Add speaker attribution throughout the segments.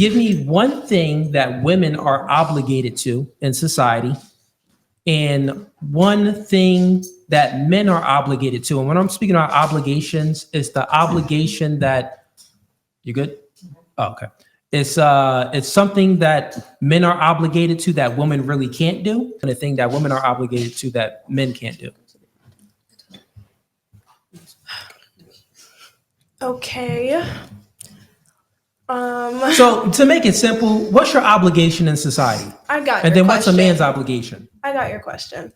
Speaker 1: Give me one thing that women are obligated to in society and one thing that men are obligated to. And when I'm speaking about obligations, it's the obligation that you good? Oh, okay. It's something that men are obligated to that women really can't do, and a thing that women are obligated to that men can't do.
Speaker 2: Okay.
Speaker 1: So to make it simple, what's your obligation in society?
Speaker 2: I got.
Speaker 1: And
Speaker 2: your
Speaker 1: then what's a
Speaker 2: question.
Speaker 1: man's obligation?
Speaker 2: I got your question.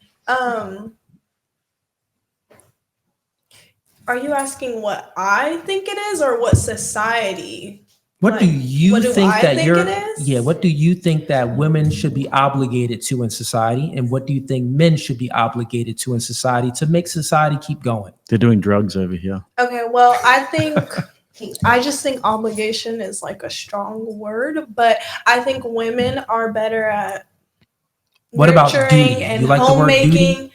Speaker 2: Are you asking what I think it is or what society?
Speaker 1: What do you think that
Speaker 2: it is?
Speaker 1: Yeah, what do you think that women should be obligated to in society, and what do you think men should be obligated to in society to make society keep going?
Speaker 3: They're doing drugs over here.
Speaker 2: Okay, well, I just think obligation is like a strong word, but I think women are better at
Speaker 1: What about duty?
Speaker 2: nurturing and
Speaker 1: You like the word duty?
Speaker 2: homemaking.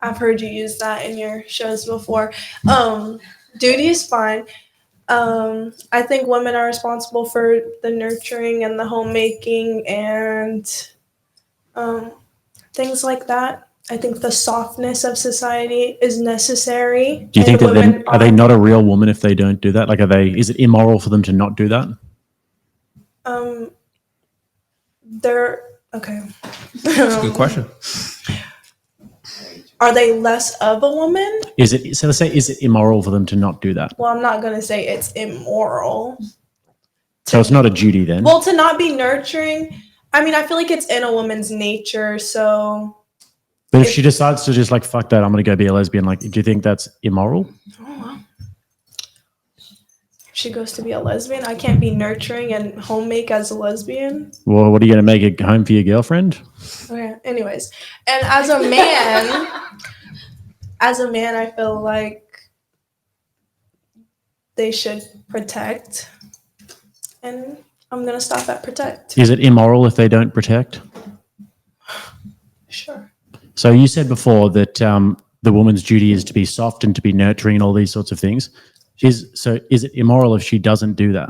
Speaker 2: I've heard you use that in your shows before. Duty is fine. I think women are responsible for the nurturing and the homemaking and things like that. I think the softness of society is necessary.
Speaker 3: Do you think that then are they not a real woman if they don't do that? Like, is it immoral for them to not do that?
Speaker 2: They're okay.
Speaker 1: That's a good question.
Speaker 2: Are they less of a woman?
Speaker 3: Is it immoral for them to not do that?
Speaker 2: Well, I'm not going to say it's immoral.
Speaker 3: So it's not a duty then?
Speaker 2: Well, to not be nurturing, I mean, I feel like it's in a woman's nature, so...
Speaker 3: But if she decides to just like, fuck that, I'm going to go be a lesbian, like, do you think that's immoral?
Speaker 2: Oh, if she goes to be a lesbian, I can't be nurturing and homemake as a lesbian.
Speaker 3: Well, what are you going to make a home for your girlfriend?
Speaker 2: Okay, anyways. And as a man, I feel like they should protect. And I'm going to stop at protect.
Speaker 3: Is it immoral if they don't protect?
Speaker 2: Sure.
Speaker 3: So you said before that the woman's duty is to be soft and to be nurturing and all these sorts of things. Is it immoral if she doesn't do that?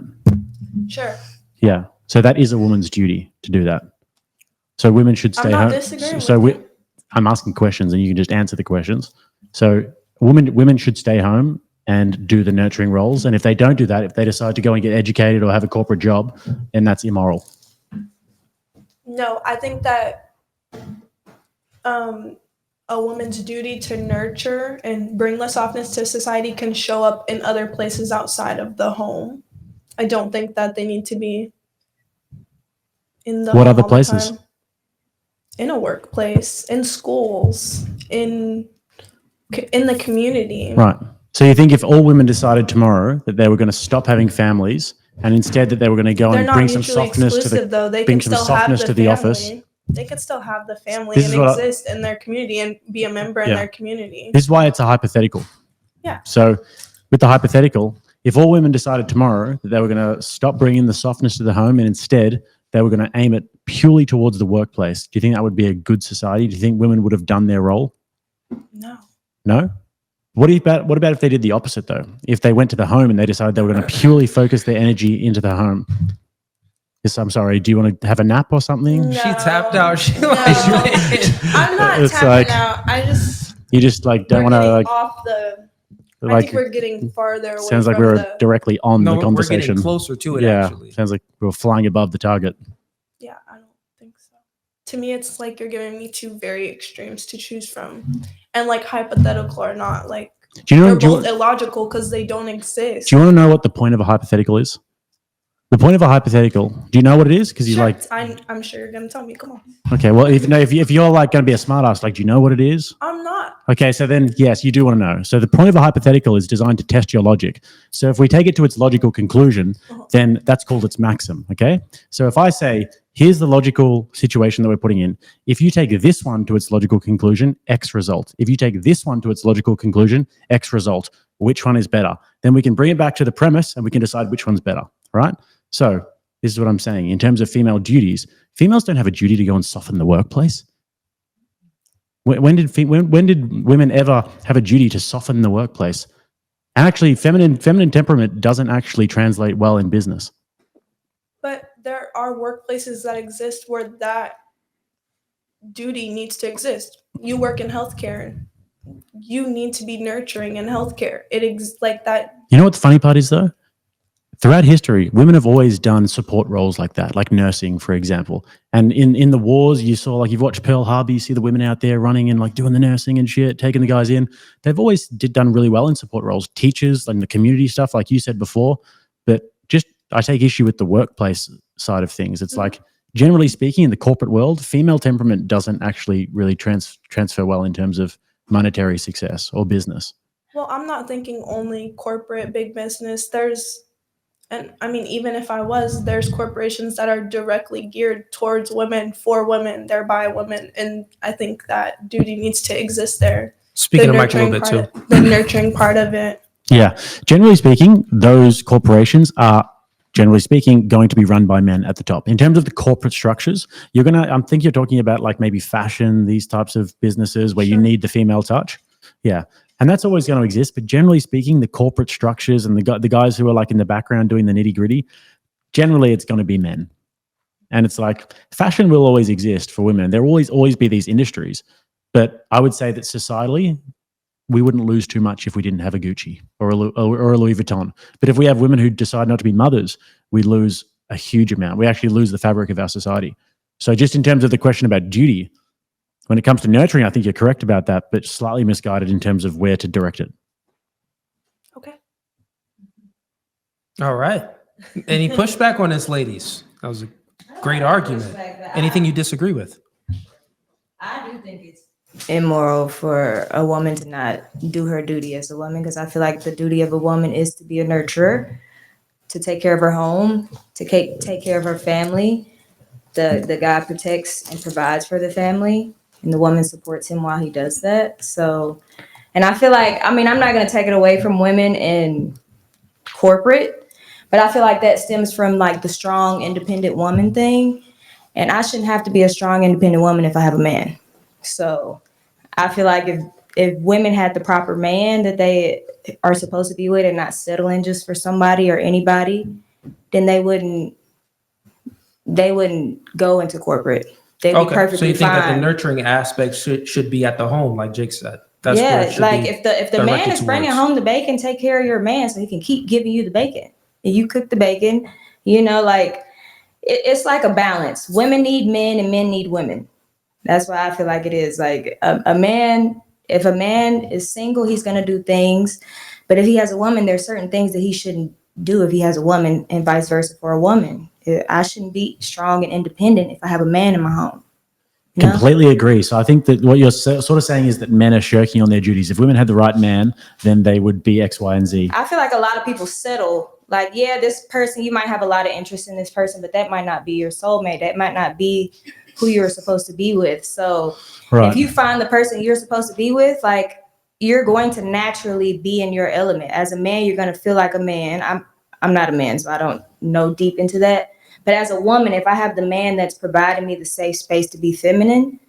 Speaker 2: Sure.
Speaker 3: Yeah. So that is a woman's duty to do that. So women should stay home.
Speaker 2: I'm not disagreeing with you.
Speaker 3: I'm asking questions and you can just answer the questions. So women should stay home and do the nurturing roles. And if they don't do that, if they decide to go and get educated or have a corporate job, then that's immoral.
Speaker 2: No, I think that a woman's duty to nurture and bring the softness to society can show up in other places outside of the home. I don't think that they need to be in the
Speaker 3: What
Speaker 2: home
Speaker 3: other
Speaker 2: all the
Speaker 3: places?
Speaker 2: time. In a workplace, in schools, in the community.
Speaker 3: Right. So you think if all women decided tomorrow that they were going to stop having families and instead that they were going to go
Speaker 2: They're
Speaker 3: and
Speaker 2: not
Speaker 3: bring some
Speaker 2: mutually
Speaker 3: softness
Speaker 2: exclusive, though. They
Speaker 3: bring
Speaker 2: can
Speaker 3: some
Speaker 2: still have
Speaker 3: softness
Speaker 2: the
Speaker 3: to the
Speaker 2: family.
Speaker 3: office.
Speaker 2: They could still have the family
Speaker 3: This is
Speaker 2: and
Speaker 3: what
Speaker 2: exist in their community and be a member in their community.
Speaker 3: This is why it's a hypothetical.
Speaker 2: Yeah.
Speaker 3: So with the hypothetical, if all women decided tomorrow that they were going to stop bringing the softness to the home and instead they were going to aim it purely towards the workplace, do you think that would be a good society? Do you think women would have done their role?
Speaker 2: No.
Speaker 3: No? What about if they did the opposite though? If they went to the home and they decided they were going to purely focus their energy into the home? Yes, I'm sorry. Do you want to have a nap or something?
Speaker 2: No.
Speaker 1: She tapped out.
Speaker 2: I'm not
Speaker 3: It's
Speaker 2: tapping
Speaker 3: like-
Speaker 2: out.
Speaker 3: You just like don't
Speaker 2: we're
Speaker 3: want to
Speaker 2: getting
Speaker 3: like
Speaker 2: off the. I
Speaker 3: like.
Speaker 2: think we're getting farther away
Speaker 3: Sounds like
Speaker 2: from
Speaker 3: we were
Speaker 2: the.
Speaker 3: directly on
Speaker 1: No,
Speaker 3: the
Speaker 1: we're
Speaker 3: conversation.
Speaker 1: getting closer to it,
Speaker 3: Yeah,
Speaker 1: actually.
Speaker 3: sounds like we were flying above the target.
Speaker 2: Yeah, I don't think so. To me, it's like you're giving me two very extremes to choose from, and like hypothetical or not, like
Speaker 3: Do you know?
Speaker 2: they're
Speaker 3: Do
Speaker 2: both illogical because they don't exist.
Speaker 3: you want to know what the point of a hypothetical is? The point of a hypothetical. Do you know what it is? Because you
Speaker 2: Sure,
Speaker 3: like.
Speaker 2: I'm sure you're gonna tell me. Come on.
Speaker 3: Okay, well, if you're like going to be a smartass, like, do you know what it is?
Speaker 2: I'm not.
Speaker 3: Okay, so then yes, you do want to know. So the point of a hypothetical is designed to test your logic. So if we take it to its logical conclusion, then that's called its maxim. Okay. So if I say, here's the logical situation that we're putting in. If you take this one to its logical conclusion, X result. If you take this one to its logical conclusion, X result. Which one is better? Then we can bring it back to the premise and we can decide which one's better, right? So this is what I'm saying. In terms of female duties, females don't have a duty to go and soften the workplace. When did women ever have a duty to soften the workplace? And actually, feminine temperament doesn't actually translate well in business.
Speaker 2: But there are workplaces that exist where that duty needs to exist. You work in healthcare. You need to be nurturing in healthcare. Like that.
Speaker 3: You know what the funny part is though? Throughout history, women have always done support roles like that, like nursing, for example. And in the wars, you saw, like, you've watched Pearl Harbor, you see the women out there running and like doing the nursing and shit, taking the guys in. They've always done really well in support roles. Teachers, like the community stuff, like you said before. But just, I take issue with the workplace side of things. It's like, generally speaking, in the corporate world, female temperament doesn't actually really transfer well in terms of monetary success or business.
Speaker 2: Well, I'm not thinking only corporate, big business. And I mean, even if I was, there's corporations that are directly geared towards women, for women, they're by women. And I think that duty needs to exist there.
Speaker 1: Speaking of Mike a little bit too.
Speaker 2: The nurturing part of it.
Speaker 3: Yeah. Generally speaking, those corporations are, generally speaking, going to be run by men at the top. In terms of the corporate structures, I think you're talking about like maybe fashion, these types of businesses where you need the female touch. Yeah. And that's always going to exist. But generally speaking, the corporate structures and the guys who are like in the background doing the nitty gritty, generally it's going to be men. And it's like, fashion will always exist for women. There will always be these industries. But I would say that societally, we wouldn't lose too much if we didn't have a Gucci or a Louis Vuitton. But if we have women who decide not to be mothers, we lose a huge amount. We actually lose the fabric of our society. So just in terms of the question about duty, when it comes to nurturing, I think you're correct about that, but slightly misguided in terms of where to direct it.
Speaker 2: Okay.
Speaker 1: All right. Any pushback on this, ladies? That was a great argument. Anything you disagree with?
Speaker 4: I do think it's immoral for a woman to not do her duty as a woman, because I feel like the duty of a woman is to be a nurturer, to take care of her home, to take care of her family. The guy protects and provides for the family, and the woman supports him while he does that. So, and I feel like, I mean, I'm not going to take it away from women in corporate, but I feel like that stems from like the strong, independent woman thing. And I shouldn't have to be a strong, independent woman if I have a man. So I feel like if women had the proper man that they are supposed to be with and not settling just for somebody or anybody, then they wouldn't go into corporate. They'd be perfectly
Speaker 1: so you think that the
Speaker 4: fine.
Speaker 1: nurturing aspect should be at the home, like Jake said? That's where it
Speaker 4: Yeah,
Speaker 1: should
Speaker 4: like
Speaker 1: be
Speaker 4: if the man
Speaker 1: directed
Speaker 4: is bringing
Speaker 1: towards.
Speaker 4: home the bacon, take care of your man so he can keep giving you the bacon. And you cook the bacon, you know, like it's like a balance. Women need men and men need women. That's why I feel like it is like a man. If a man is single, he's going to do things. But if he has a woman, there's certain things that he shouldn't do if he has a woman, and vice versa for a woman. I shouldn't be strong and independent if I have a man in my home. You know?
Speaker 3: Completely agree. So I think that what you're sort of saying is that men are shirking on their duties. If women had the right man, then they would be X, Y, and Z.
Speaker 4: I feel like a lot of people settle. Like, yeah, this person, you might have a lot of interest in this person, but that might not be your soulmate. That might not be who you're supposed to be with. So if you find the person you're supposed to be with, like, you're going to naturally be in your element. As a man, you're going to feel like a man. I'm not a man, so I don't know deep into that. But as a woman, if I have the man that's providing me the safe space to be feminine,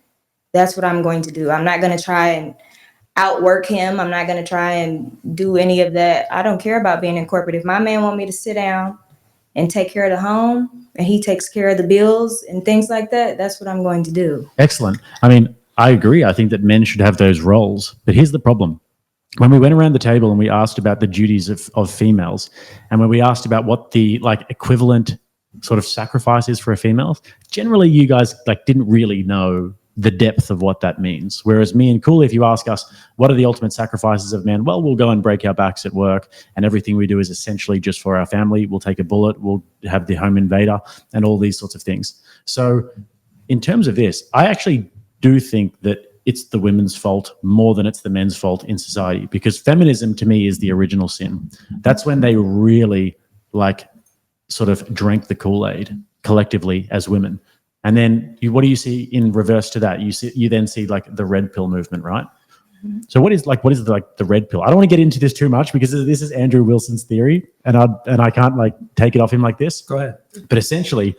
Speaker 4: that's what I'm going to do. I'm not going to try and outwork him. I'm not going to try and do any of that. I don't care about being in corporate. If my man want me to sit down and take care of the home and he takes care of the bills and things like that, that's what I'm going to do.
Speaker 3: Excellent. I mean, I agree. I think that men should have those roles. But here's the problem. When we went around the table and we asked about the duties of females, and when we asked about what the like equivalent sort of sacrifice is for a female, generally you guys like didn't really know the depth of what that means. Whereas me and Cooley, if you ask us, what are the ultimate sacrifices of men? Well, we'll go and break our backs at work, and everything we do is essentially just for our family. We'll take a bullet, we'll have the home invader, and all these sorts of things. So in terms of this, I actually do think that it's the women's fault more than it's the men's fault in society, because feminism to me is the original sin. That's when they really like sort of drank the Kool-Aid collectively as women. And then what do you see in reverse to that? You then see like the red pill movement, right? Mm-hmm. So what is the red pill? I don't want to get into this too much because this is Andrew Wilson's theory, and I can't like take it off him like this.
Speaker 1: Go ahead.
Speaker 3: But essentially,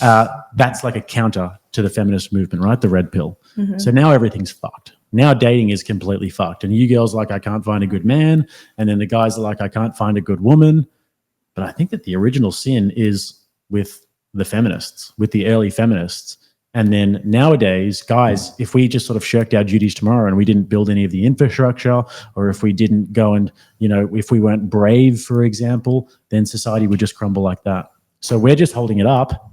Speaker 3: that's like a counter to the feminist movement, right? The red pill. Mm-hmm. So now everything's fucked. Now dating is completely fucked, and you girls are like, I can't find a good man, and then the guys are like, I can't find a good woman. But I think that the original sin is with the feminists, with the early feminists. And then nowadays, guys, if we just sort of shirked our duties tomorrow and we didn't build any of the infrastructure, or if we didn't go and, if we weren't brave, for example, then society would just crumble like that. So we're just holding it up.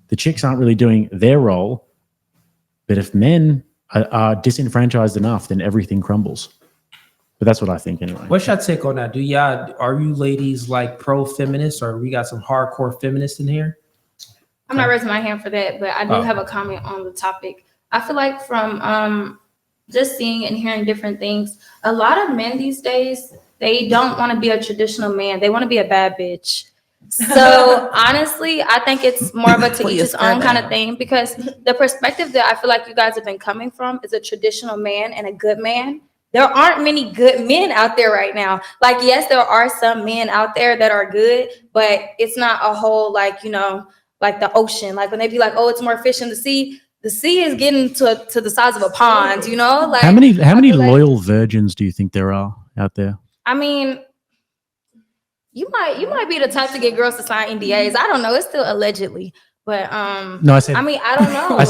Speaker 3: The chicks aren't really doing their role. But if men are disenfranchised enough, then everything crumbles. But that's what I think anyway.
Speaker 1: What's your take on that? Are you ladies like pro-feminist, or we got some hardcore feminists in here?
Speaker 5: I'm not raising my hand for that, but I do have a comment on the topic. I feel like from just seeing and hearing different things, a lot of men these days, they don't want to be a traditional man. They want to be a bad bitch. So honestly, I think it's more of a to each his own kind of thing, because the perspective that I feel like you guys have been coming from is a traditional man and a good man. There aren't many good men out there right now. Like, yes, there are some men out there that are good, but it's not a whole, like the ocean. Like when they be like, oh, it's more fish in the sea is getting to the size of a pond, Like
Speaker 3: how many loyal virgins do you think there are out there?
Speaker 5: I mean, you might be the type to get girls to sign NDAs. I don't know. It's still allegedly. But
Speaker 3: no, I said.
Speaker 5: I mean, I don't know.
Speaker 3: I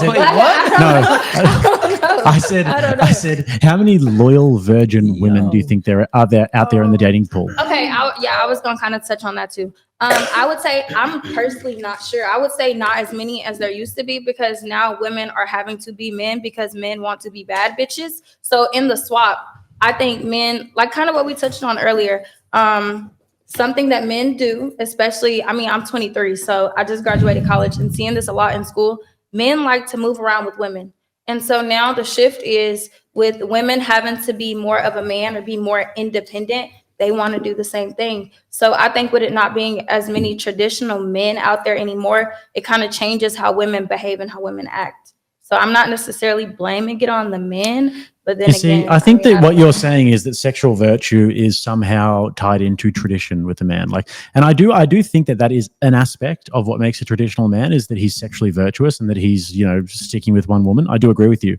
Speaker 3: said,
Speaker 5: what?
Speaker 3: I said, how many loyal virgin women do you think there are out there in the dating pool?
Speaker 5: Okay, I was gonna kind of touch on that too. I would say I'm personally not sure. I would say not as many as there used to be, because now women are having to be men because men want to be bad bitches. So in the swap, I think men, like kind of what we touched on earlier, something that men do, especially, I'm 23, so I just graduated college and seeing this a lot in school. Men like to move around with women. And so now the shift is with women having to be more of a man or be more independent. They want to do the same thing. So I think with it not being as many traditional men out there anymore, it kind of changes how women behave and how women act. So I'm not necessarily blaming it on the men, but then again,
Speaker 3: I think that what you're saying is that sexual virtue is somehow tied into tradition with a man. And I do think that is an aspect of what makes a traditional man, is that he's sexually virtuous and that he's, sticking with one woman. I do agree with you.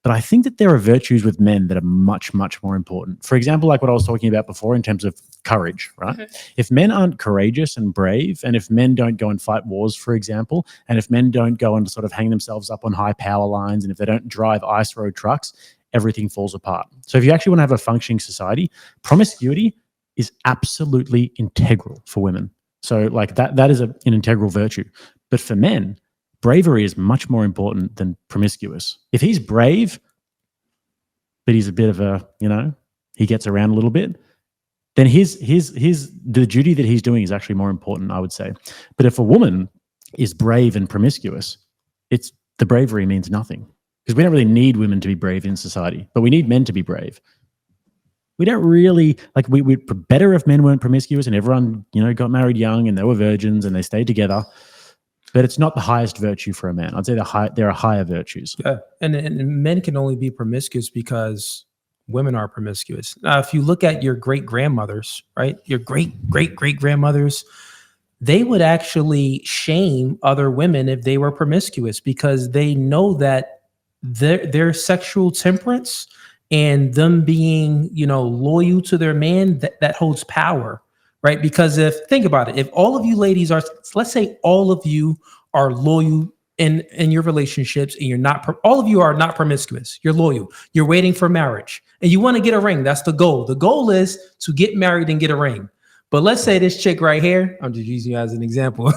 Speaker 3: But I think that there are virtues with men that are much, much more important. For example, like what I was talking about before in terms of courage, right? Mm-hmm. If men aren't courageous and brave, and if men don't go and fight wars, for example, and if men don't go and sort of hang themselves up on high power lines, and if they don't drive ice road trucks, everything falls apart. So if you actually want to have a functioning society, promiscuity is absolutely integral for women. So like that is an integral virtue. But for men, bravery is much more important than promiscuous. If he's brave, but he's a bit of a, he gets around a little bit, then the duty that he's doing is actually more important, I would say. But if a woman is brave and promiscuous, the bravery means nothing, because we don't really need women to be brave in society, but we need men to be brave. We don't really, we'd better if men weren't promiscuous and everyone, got married young and they were virgins and they stayed together. But it's not the highest virtue for a man. I'd say there are higher virtues.
Speaker 1: Yeah, and men can only be promiscuous because women are promiscuous. Now, if you look at your great-grandmothers, right, your great-great-great-grandmothers, they would actually shame other women if they were promiscuous, because they know that their sexual temperance and them being, loyal to their man, that holds power. Right? Because think about it, if all of you ladies are, let's say all of you are loyal in your relationships, and you're not, all of you are not promiscuous, you're loyal, you're waiting for marriage, and you want to get a ring. That's the goal. The goal is to get married and get a ring. But let's say this chick right here, I'm just using you as an example.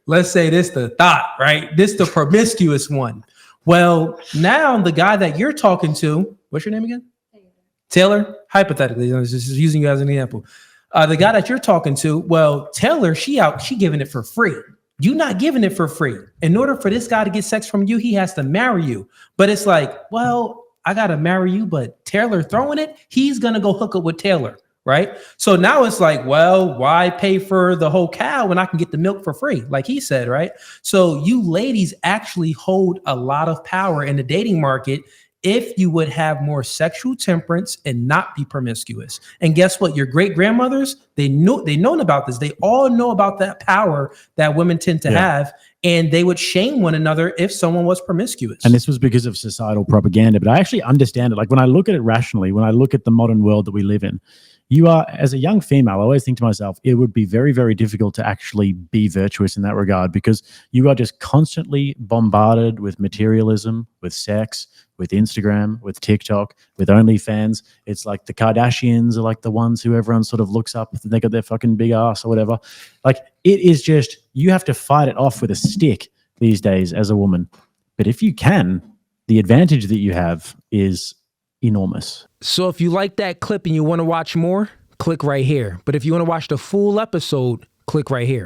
Speaker 1: Let's say this the thought, right? This the promiscuous one. Well, now the guy that you're talking to, what's your name again? Taylor. Hypothetically, I'm just using you as an example. The guy that you're talking to, well, Taylor, she giving it for free. You not giving it for free. In order for this guy to get sex from you, he has to marry you. But it's like, well, I got to marry you, but Taylor throwing it, he's going to go hook up with Taylor, right? So now it's like, well, why pay for the whole cow when I can get the milk for free, like he said, right? So you ladies actually hold a lot of power in the dating market if you would have more sexual temperance and not be promiscuous. And guess what? Your great-grandmothers, they known about this. They all know about that power that women tend to have, and they would shame one another if someone was promiscuous.
Speaker 3: And this was because of societal propaganda. But I actually understand it. Like when I look at it rationally, when I look at the modern world that we live in, you are, as a young female, I always think to myself, it would be very, very difficult to actually be virtuous in that regard, because you are just constantly bombarded with materialism, with sex, with Instagram, with TikTok, with OnlyFans. It's like the Kardashians are like the ones who everyone sort of looks up. They got their fucking big ass or whatever. Like, it is just, you have to fight it off with a stick these days as a woman. But if you can, the advantage that you have is enormous.
Speaker 1: So if you like that clip and you want to watch more, click right here. But if you want to watch the full episode, click right here.